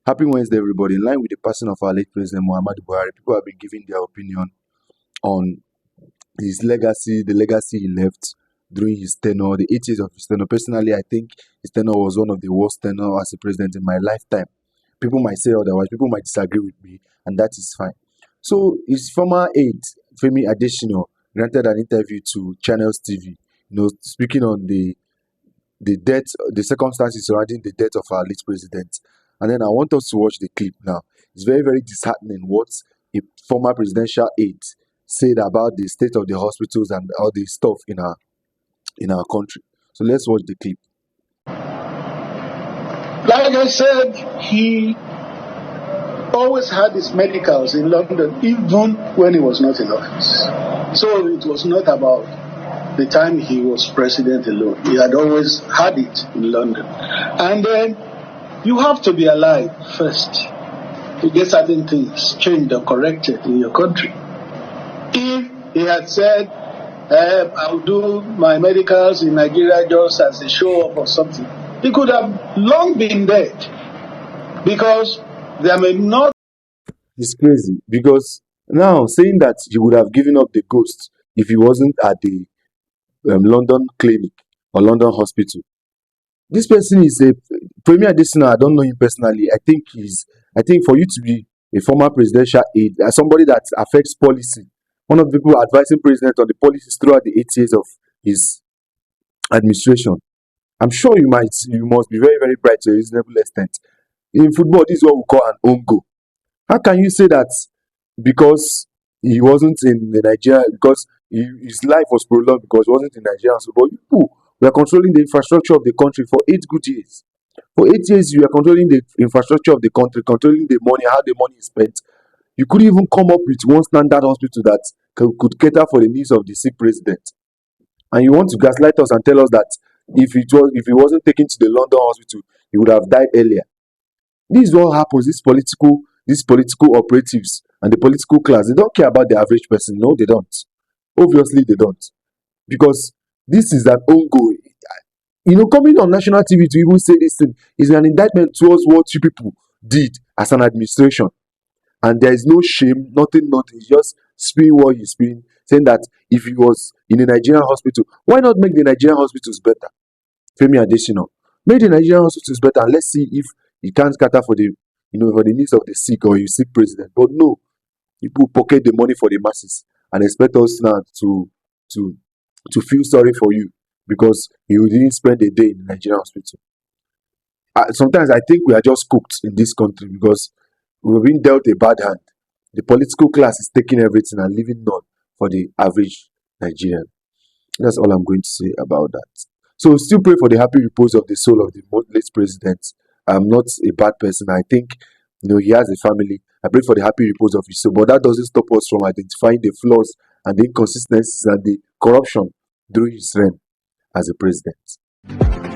Happy Wednesday, everybody. In line with the passing of our late President Muhammadu Buhari, people have been giving their opinion on his legacy, the legacy he left during his tenure, the 8 years of his tenure. Personally, I think his tenure was one of the worst tenure as a president in my lifetime. People might say otherwise, people might disagree with me, and that is fine. So his former aide, Femi Adesina, granted an interview to Channels TV, speaking on the death, the circumstances surrounding the death of our late president. And then I want us to watch the clip now. It's very, very disheartening what a former presidential aide said about the state of the hospitals and all the stuff in our country. So let's watch the clip. Like I said, he always had his medicals in London, even when he was not in office. So it was not about the time he was president alone. He had always had it in London. And then you have to be alive first to get certain things changed or corrected in your country. If he had said, I'll do my medicals in Nigeria just as a show-off or something, he could have long been dead, because there may not... It's crazy, because now saying that he would have given up the ghost if he wasn't at the London clinic or London hospital. This person is a Femi Adesina. I don't know him personally. I think for you to be a former presidential aide, as somebody that affects policy, one of the people advising president on the policies throughout the 8 years of his administration, I'm sure you must be very, very bright to a reasonable extent. In football, this is what we call an own goal. How can you say that because he wasn't in the Nigeria, because his life was prolonged because he wasn't in Nigeria? So, but you were controlling the infrastructure of the country for 8 good years. For 8 years, you were controlling the infrastructure of the country, controlling the money, how the money is spent. You couldn't even come up with one standard hospital that could cater for the needs of the sick president. And you want to gaslight us and tell us that if he wasn't taken to the London hospital, he would have died earlier. This is what happens. These political operatives and the political class, they don't care about the average person. No, they don't. Obviously, they don't. Because this is an own goal. Coming on national TV to even say this thing is an indictment towards what you people did as an administration. And there is no shame, nothing. He's just spewing what he's spewing, saying that if he was in a Nigerian hospital, why not make the Nigerian hospitals better? Femi Adesina, make the Nigerian hospitals better, and let's see if he can't scatter for the needs of the sick or you sick president. But no, people pocket the money for the masses and expect us now to feel sorry for you because you didn't spend a day in the Nigerian hospital. Sometimes I think we are just cooked in this country because we've been dealt a bad hand. The political class is taking everything and leaving none for the average Nigerian. That's all I'm going to say about that. So still pray for the happy repose of the soul of the late president. I'm not a bad person. I think he has a family. I pray for the happy repose of his soul. But that doesn't stop us from identifying the flaws and the inconsistencies and the corruption during his reign as a president.